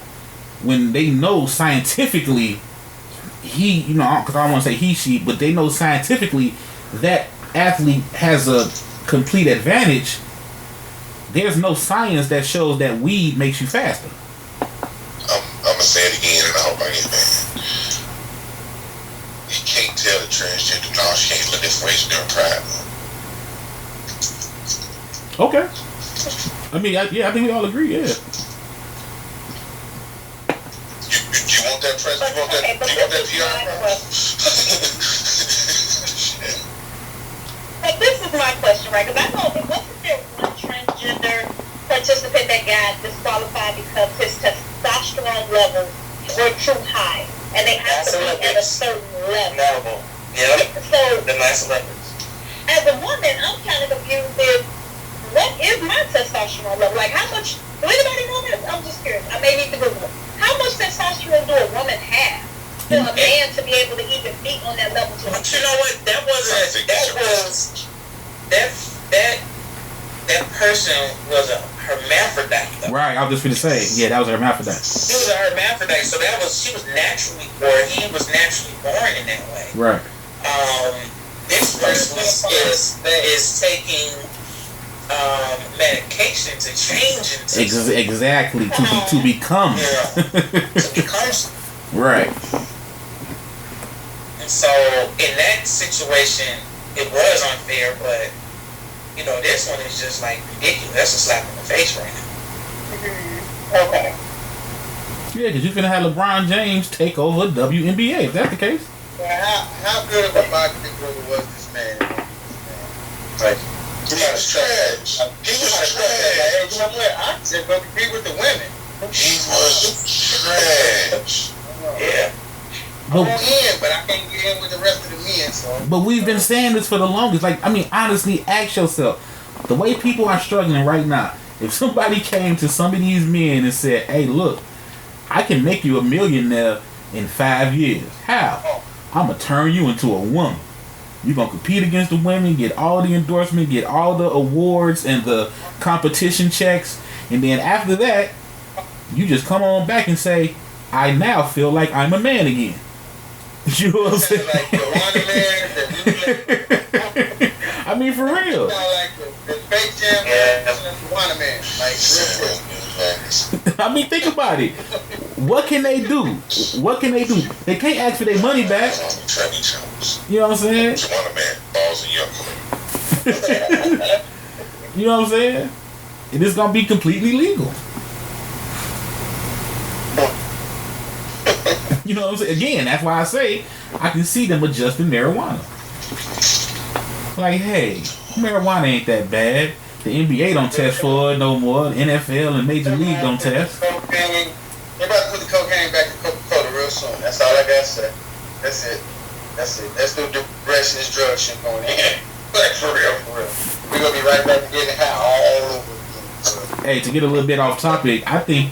when they know scientifically, because I don't want to say he, she, but they know scientifically that athlete has a complete advantage. There's no science that shows that weed makes you faster. I'm gonna say it again, and I hope I get mad. You can't tell the transgender, no, she ain't lift weights during Pride Month. Okay. I mean, I think we all agree, yeah. You want that president? You want that PR? But this is my question, right? Because I know that wasn't there one transgender participant that got disqualified because his testosterone levels were too high, and they have to be at a certain level. Yeah. So the mass Olympics. As a woman, I'm kind of confused with what is my testosterone level? Like, how much? Do anybody know this? I'm just curious. I may need to Google it. How much testosterone do a woman have for a man to be able to even be on that level? But you know what? That person was a hermaphrodite. Though. Right, I was just gonna say, yeah, that was a hermaphrodite. He was a hermaphrodite, so she was naturally born. He was naturally born in that way. Right. This person is taking medication to change into exactly to become. To become something. Right. And so in that situation, it was unfair, but You know, this one is just like ridiculous. That's a slap in the face right now. Okay. Yeah, because you finna have LeBron James take over WNBA, if that's the case. How good of a marketing brother was this man? Like, He was trash. He was trash. You know what? I said go compete with the women. He was trash. Yeah. I'm in, but I can't get in with the rest of the men. So. But we've been saying this for the longest. Like, I mean, honestly, ask yourself, the way people are struggling right now, if somebody came to some of these men and said, hey, look, I can make you a millionaire in 5 years. How? I'm going to turn you into a woman. You're going to compete against the women, get all the endorsements, get all the awards and the competition checks. And then after that, you just come on back and say, I now feel like I'm a man again. You know what I'm saying? Like the one man, I mean, for real. like the fake jam the one man. Like, I mean, think about it. What can they do? What can they do? They can't ask for their money back. You know what I'm saying? You know what I'm saying? It is gonna be completely legal. You know what I'm saying? Again, that's why I say I can see them adjusting marijuana. Like, hey, marijuana ain't that bad. The NBA don't test for it no more. The NFL and Major League don't test. Cocaine. They're about to put the cocaine back to Coca-Cola real soon. That's all I gotta say. That's it. That's it. That's the direction this drug shit going in. Like, for real, for real. We're gonna be right back to getting high all over again. Hey, to get a little bit off topic, I think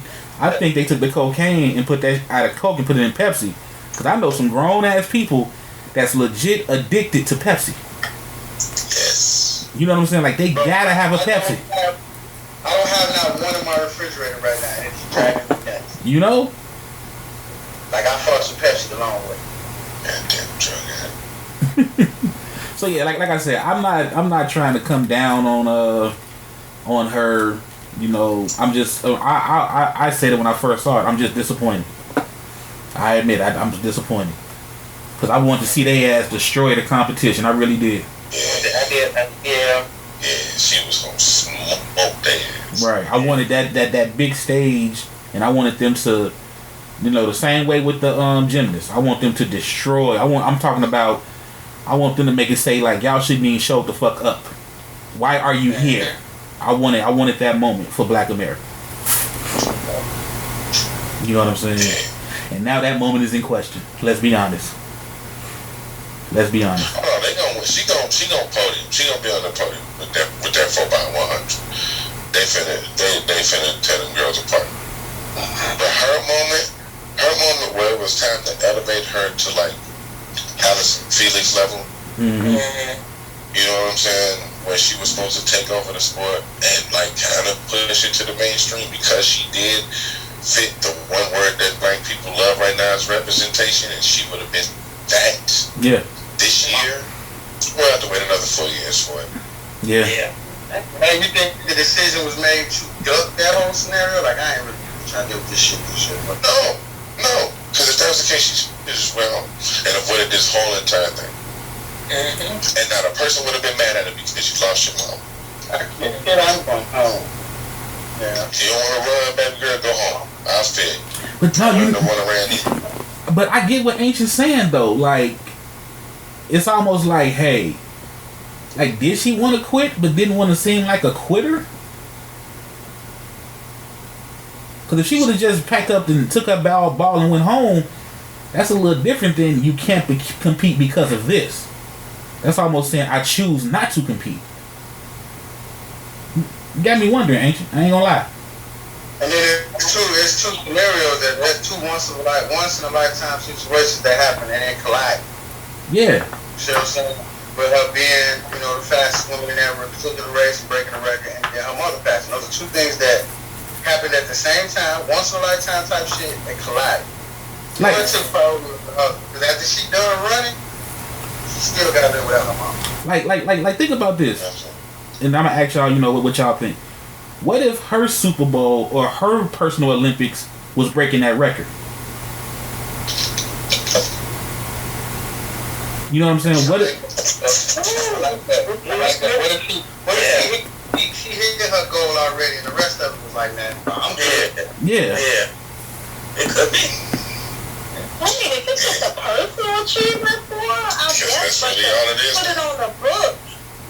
they took the cocaine and put that out of Coke and put it in Pepsi. Because I know some grown-ass people that's legit addicted to Pepsi. Yes. You know what I'm saying? Like, they gotta have a Pepsi. I don't have not one in my refrigerator right now. And it's dragging me nuts. You know? Like, I fucked with Pepsi the long way. Goddamn drug addict. So yeah, like I said, I'm not trying to come down on her. You know, I'm just I said it when I first saw it. I'm just disappointed. I admit I'm disappointed because I wanted to see their ass destroy the competition. I really did. Yeah. Yeah, she was gonna smoke that. Right. I wanted that big stage, and I wanted them to, you know, the same way with the gymnasts. I want them to destroy. I want them to make it say like, y'all shouldn't even show the fuck up. Why are you here? I wanted that moment for Black America. You know what I'm saying? And now that moment is in question. Let's be honest. Let's be honest. Oh, they gonna win. She gonna podium. She gonna be on the podium with that 4x100. They finna tear them girls apart. But her moment where it was time to elevate her to like Allison Felix level. Mm-hmm. You know what I'm saying? Where she was supposed to take over the sport and like kind of push it to the mainstream because she did fit the one word that Black people love right now is representation, and she would have been that. Yeah. This year, we'll have to wait another 4 years for it. Yeah. Hey, you think the decision was made to duck that whole scenario? Like, I ain't really trying to deal with this shit. But No. Because if that was the case, she just went home and avoided this whole entire thing. Mm-hmm. And now the person would have been mad at her because you lost your mom. I'm going home. Yeah. If you don't want to run, baby girl, go home. I'll fit. But no, I don't want to run either. But I get what Ancient's saying though. Like, it's almost like, hey, like, did she want to quit but didn't want to seem like a quitter? Because if she would have just packed up and took her ball and went home, that's a little different than you can't compete because of this. That's almost saying I choose not to compete. You got me wondering, Ancient. I ain't gonna lie. And then it's two scenarios that's two once in a lifetime situations that happen and they collide. Yeah. You see what I'm saying? With her being, you know, the fastest woman in ever took the race and breaking the record, and then her mother passing. Those are two things that happened at the same time, once in a lifetime type shit, and collide. Like, it took power with her, because after she done running, she still got to live without her mom. Like, think about this. And I'm gonna ask y'all, you know, what y'all think. What if her Super Bowl or her personal Olympics was breaking that record? You know what I'm saying? What if? I like that. What if she hit her goal already, and the rest of it was like, man, I'm good. Yeah. It could be. I mean, if it's just a personal achievement for her, I guess, but put it on the book.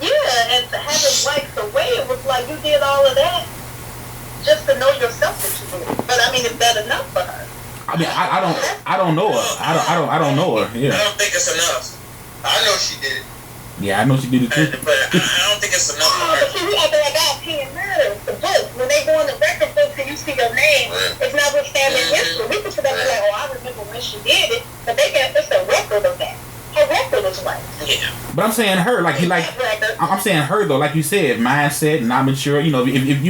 Yeah, and to have it wiped away, it was like you did all of that just to know yourself that you believe. But I mean, is that enough for her? I mean, I don't know her. I don't know her. Yeah. I don't think it's enough. I know she did it. Yeah, I know she did it too. But I don't think it's enough for her. But see, after I got opinion matters, the book, when they go in the record books and you see your name, it's not withstanding history. We could sit up and be like, oh, I remember when she did it, but they got just a record of that. Her record is right. Yeah. But I'm saying her, I'm saying her though, like you said, mindset, not mature. You know, if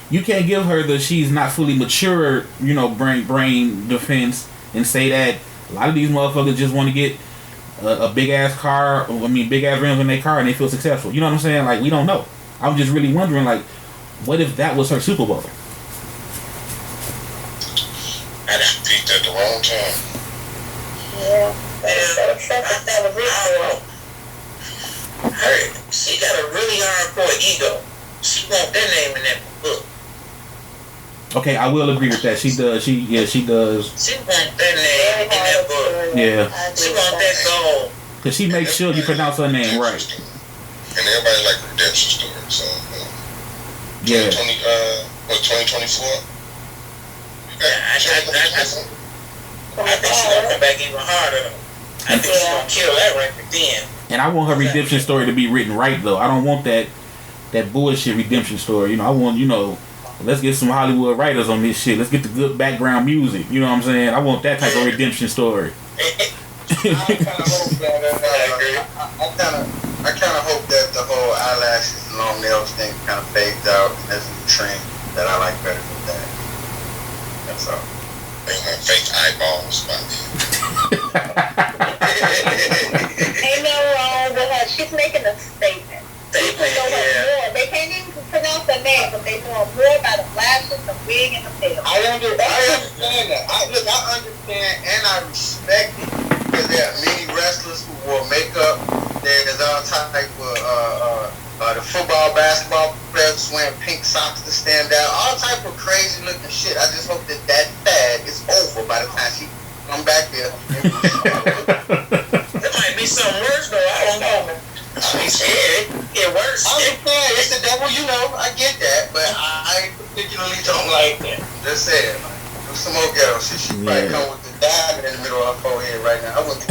you can't give her the she's not fully mature, you know, brain defense and say that a lot of these motherfuckers just want to get a big ass car. I mean, big ass rims in their car and they feel successful. You know what I'm saying? Like, we don't know. I'm just really wondering, like, what if that was her Super Bowl? And she peaked at the wrong time. Yeah. That was it for her. She got a really hardcore ego. She want that name in that book. Okay, I will agree with that. She does. She does. She want that name in that book. Yeah. She want that goal. Cause she makes sure you pronounce her name right. And everybody like redemption story. So, yeah. 2024? I think she's gonna come back even harder though. I think she's gonna kill that record then. And I want her redemption story to be written right though. I don't want that bullshit redemption story. You know, I want, you know, let's get some Hollywood writers on this shit. Let's get the good background music. You know what I'm saying? I want that type of redemption story. I kind of hope that the whole eyelashes and long nails thing kind of fades out, and there's a new trend that I like better than that. That's all. They want fake eyeballs by Ain't no wrong with her. She's making a statement. People know her more. They can't even pronounce her name, but they know her more by the lashes, the wig, and the tail. I understand that. I understand and I respect it, because there are many wrestlers who wore makeup. There's all type of the football, basketball players wearing pink socks to stand out. All type of crazy looking shit. I just hope that fad is over by the time she come back there. There might be something worse though. I don't know. She's scared. Get worse. I understand. It's the devil, you know. I get that, but I particularly don't like that. Just saying. There's some more ghetto shit. She might come with the diamond in the middle of her forehead right now. I wouldn't.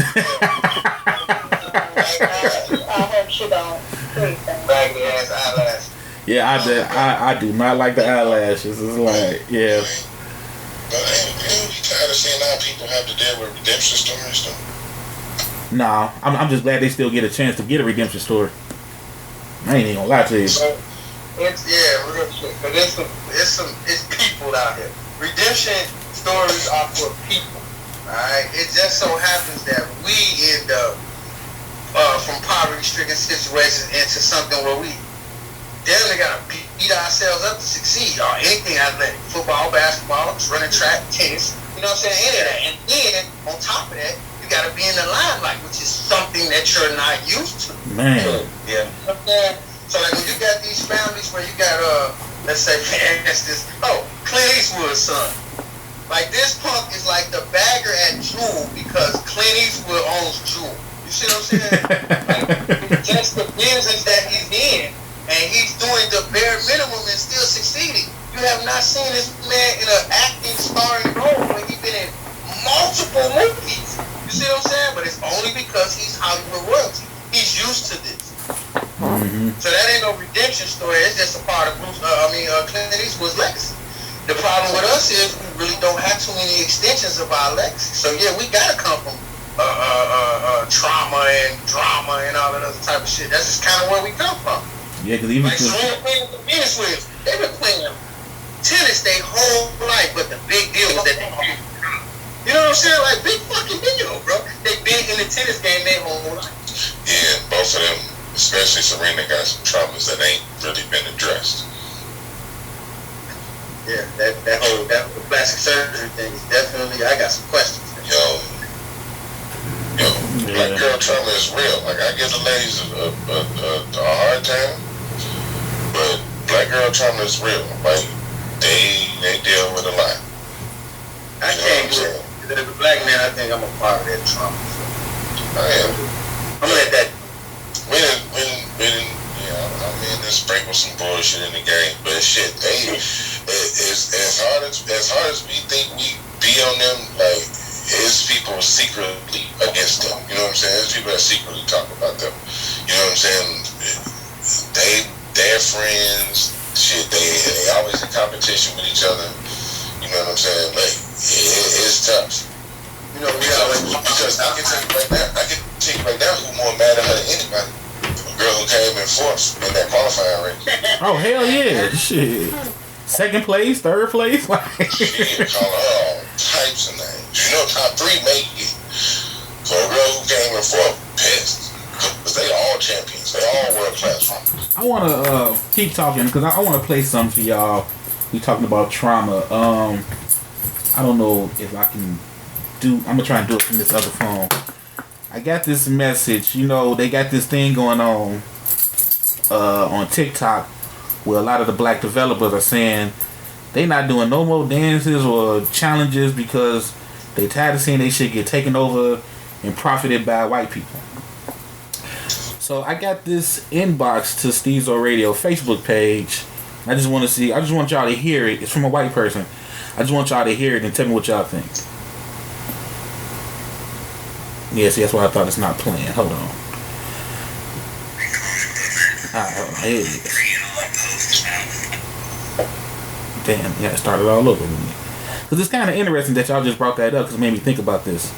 I hope she don't. Baggy ass eyelashes. Yeah, I do not like the eyelashes. It's like, yeah. But ain't you tired of seeing how people have to deal with redemption stories though? Nah, I'm just glad they still get a chance to get a redemption story. I ain't even gonna lie to you. It's real shit. But it's people out here. Redemption stories are for people. Alright? It just so happens that we end up from poverty-stricken situations into something where we definitely gotta beat ourselves up to succeed, or anything athletic. Football, basketball, running track, tennis, you know what I'm saying? Any of that. And then, on top of that, you gotta be in the limelight, which is something that you're not used to. Man. Yeah. So like when you got these families where you got let's say for instance, Clint Eastwood's son. Like this punk is like the bagger at Jewel because Clint Eastwood owns Jewel. You see what I'm saying? Like, just the business that he's in, and he's doing the bare minimum and still succeeding. You have not seen this man in an acting starring role when he's been in multiple movies. You see what I'm saying? But it's only because he's Hollywood royalty. He's used to this. Mm-hmm. So that ain't no redemption story. It's just a part of Clint Eastwood's legacy. The problem with us is we really don't have too many extensions of our legacy. So yeah, we gotta come from trauma and drama and all that other type of shit. That's just kind of where we come from. Yeah, because even like Serena Williams, they've been playing tennis their whole life, but the big deal was that they, you know what I'm saying? Like big fucking deal, bro. They've been in the tennis game their whole life. Yeah, both of them, especially Serena, got some traumas that ain't really been addressed. Yeah, that whole plastic surgery thing is definitely. I got some questions. Yo, Yeah. Black girl trauma is real. Like, I give the ladies a hard time, but black girl trauma is real. Like, they deal with a lot. I can't do it. As a black man, I think I'm a part of that trauma. I am. I'm gonna let that. When I mean, to sprinkle some bullshit in the game, but shit, as hard as we think we be on them, like, it's people secretly against them. You know what I'm saying? There's people that secretly talk about them. You know what I'm saying? They're friends. Shit, they always in competition with each other. You know what I'm saying? Like, it's tough. You know, because I can tell you right now who more mad at her than anybody. A girl who came in fourth in that qualifying race. Oh, hell yeah. Shit. Second place, third place. Shit, call her all types of names. You know, top 3 make it. So a girl who came in fourth, pissed. Because they all champions. They all world-class runners. I want to keep talking because I want to play something for y'all. We talking about trauma. I don't know if I can do. I'm gonna try and do it from this other phone. I got this message. You know, they got this thing going on TikTok where a lot of the black developers are saying they not doing no more dances or challenges because they tired of seeing they shit get taken over and profited by white people. So I got this inbox to Stezo Radio Facebook page. I just want y'all to hear it. It's from a white person. I just want y'all to hear it and tell me what y'all think. Yeah, see, that's why I thought it's not playing. Hold on. Alright, hold on. Here it is. Damn, yeah, it started all over with me. Because it's kind of interesting that y'all just brought that up because it made me think about this.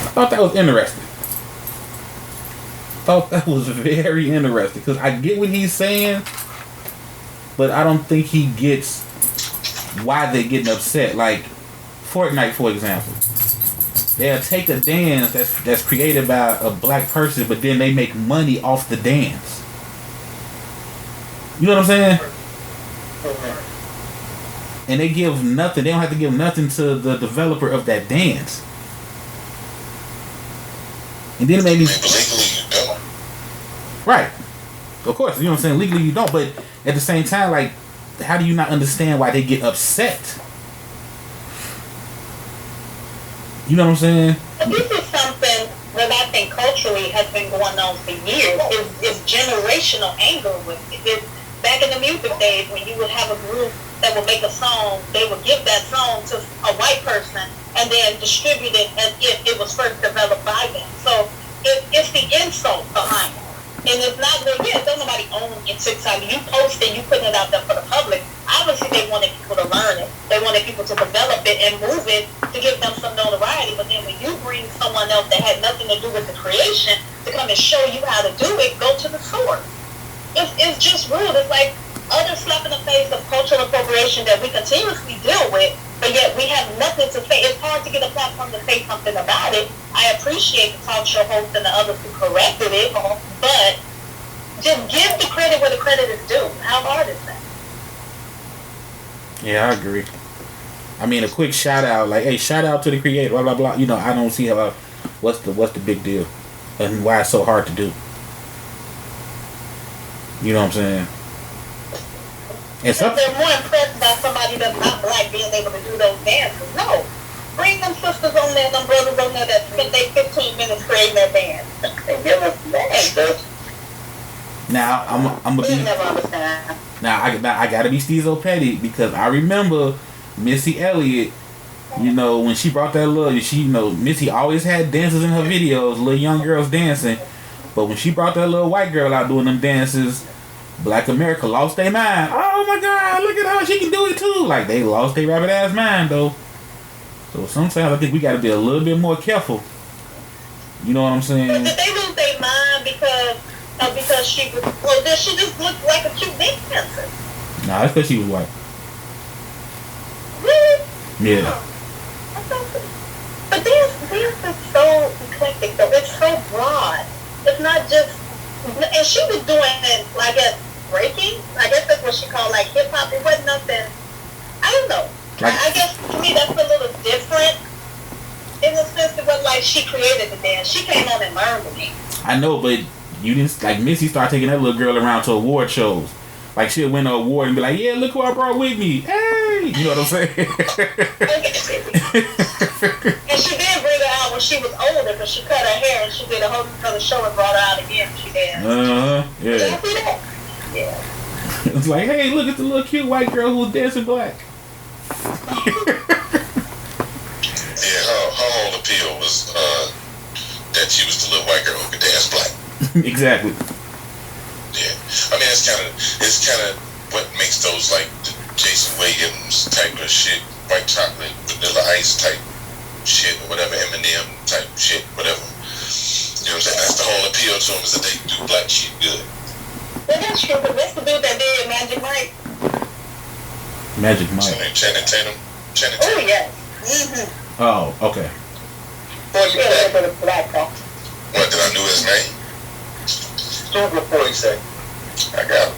I thought that was interesting. Thought that was very interesting because I get what he's saying, but I don't think he gets why they're getting upset. Like Fortnite, for example, they'll take a dance that's created by a black person, but then they make money off the dance. You know what I'm saying? And they give nothing. They don't have to give nothing to the developer of that dance. And then it made me... Legally you don't. Right. Of course, you know what I'm saying? Legally you don't, but at the same time, like, how do you not understand why they get upset? You know what I'm saying? This is something that I think culturally has been going on for years. Is generational anger with it. Back in the music days, when you would have a group that would make a song, they would give that song to a white person and then distribute it as if it was first developed by them. So it's the insult behind it. And it's not that, don't nobody own it TikTok. You post it, you putting it out there for the public. Obviously, they wanted people to learn it. They wanted people to develop it and move it to give them some notoriety. But then when you bring someone else that had nothing to do with the creation to come and show you how to do it, go to the source. It's just rude. It's like other slap in the face of cultural appropriation that we continuously deal with, but yet we have nothing to say. It's hard to get a platform to say something about it. I appreciate the talk show host and the others who corrected it, but just give the credit where the credit is due. How hard is that? Yeah, I agree. I mean, a quick shout out, like, hey, shout out to the creator, blah blah blah. You know, I don't see how what's the big deal and why it's so hard to do. You know what I'm saying? And they're more impressed by somebody that's not black being able to do those dances. No. Bring them sisters on there, them brothers on there that spent their 15 minutes creating that dance. And give us that. Now, I'm gonna be... never understand. Now, I gotta be Stezo Petty because I remember Missy Elliott, you know, when she brought that little, Missy always had dances in her videos, little young girls dancing. But when she brought that little white girl out doing them dances, Black America lost their mind. Oh my God, look at her, she can do it too. Like, they lost their rabbit ass mind though. So sometimes I think we got to be a little bit more careful. You know what I'm saying? But did they lose their mind because she was, well, did she just look like a cute dancer? Nah, that's because she was white. Really? Yeah. But dance is so eclectic though. It's so broad. It's not just, and she was doing, I guess, breaking. I guess that's what she called like hip hop. It wasn't nothing, I don't know. I guess to me that's a little different in the sense that was like she created the dance. She came on and learned the dance. I know, but you didn't, like, Missy started taking that little girl around to award shows. Like, she'll win an award and be like, yeah, look who I brought with me. Hey! You know what I'm saying? And she did bring her out when she was older because she cut her hair and she did a whole other show and brought her out again and she danced. Yeah. Did you see that? Yeah. It's like, hey, look at the little cute white girl who was dancing black. Yeah, her whole appeal was that she was the little white girl who could dance black. Exactly. Yeah, I mean it's kind of what makes those like the Jason Williams type of shit, white chocolate, vanilla ice type shit, or whatever, Eminem type shit, whatever. You know what I'm saying? That's the whole appeal to them is that they do black shit good. Well, that's true, but that's the dude that did Magic Mike. Magic Mike. Channing Tatum. Oh yeah. Mm-hmm. Oh, okay. What you Yeah, say? but it's black though. What, did I know his name? Before you say. I got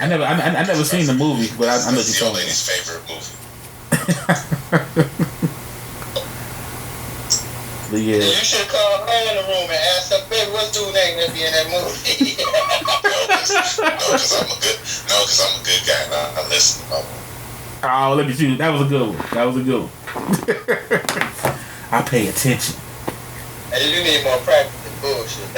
I never seen the movie, but I know what it's you're the old talking lady's favorite movie. But yeah. You should call her in the room and ask her, baby, what's dude's name that be in that movie? Because I'm a good guy and I listen. Oh, look at you. That was a good one. I pay attention. And you need more practice than bullshit.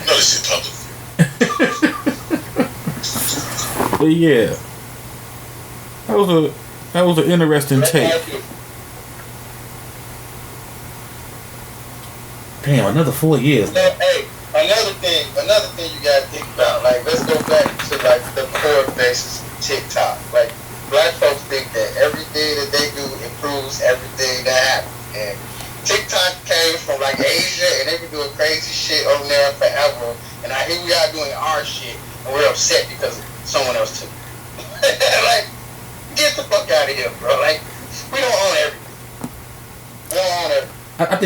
Notice it public. But yeah. That was an interesting take. Damn, another 4 years. So, hey, another thing you gotta think about, like, let's go back to like the core basis of TikTok. Like, black folks think that everything that they do improves everything that happens. And TikTok came from like Asia and they've been doing crazy shit on there forever. And now here we are doing our shit and we're upset because someone else took it. Like, get the fuck out of here, bro. Like, we don't own everything. We don't own everything. I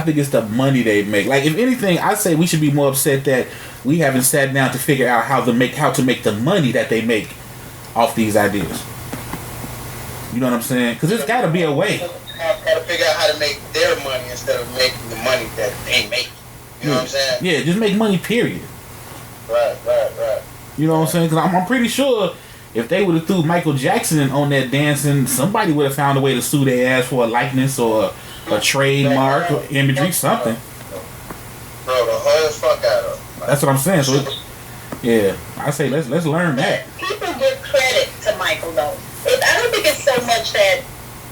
think it's the money they make. Like, if anything, I say we should be more upset that we haven't sat down to figure out how to make the money that they make off these ideas. You know what I'm saying? Because there's got to be a way. Got to figure out how to make their money instead of making the money that they make. You know what I'm saying? Yeah, just make money, period. Right. You know what I'm saying? Because I'm pretty sure if they would have threw Michael Jackson on that dancing, somebody would have found a way to sue their ass for a likeness or a trademark or imagery, something. Bro, the whole fuck out of them. That's what I'm saying. So, yeah, I say let's learn that. People give credit to Michael though. I don't think it's so much that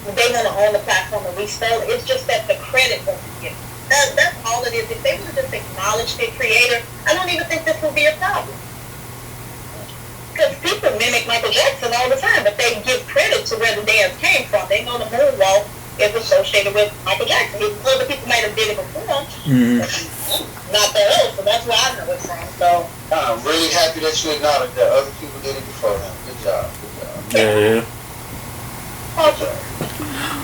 they want to own the platform and resell it. It's just that the credit wasn't given. That's all it is. If they would have just acknowledged their creator, I don't even think this would be a problem. Because people mimic Michael Jackson all the time, but they give credit to where the dance came from. They know the moonwalk is associated with Michael Jackson. Other people might have did it before, not the others, so that's where I know it from. So I'm really happy that you acknowledge that other people did it before him. Good job. Yeah. okay.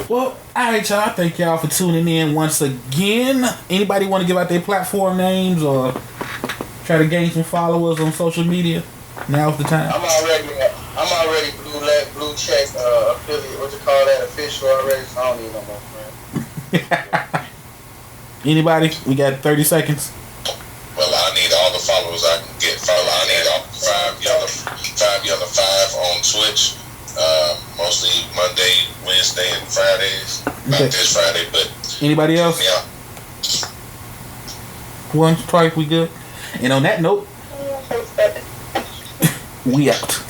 Well, alright, y'all. Thank y'all for tuning in once again. Anybody want to give out their platform names or try to gain some followers on social media? Now's the time. I'm already blue check affiliate. What you call that? Official already. So I don't need no more friends. Anybody? We got 30 seconds. Well, I need all the followers I can get. I need all 5 on Twitch. Mostly Monday, Wednesday, and Fridays. Not this Friday, but anybody else? Yeah. Once, twice, we good. And on that note, We out.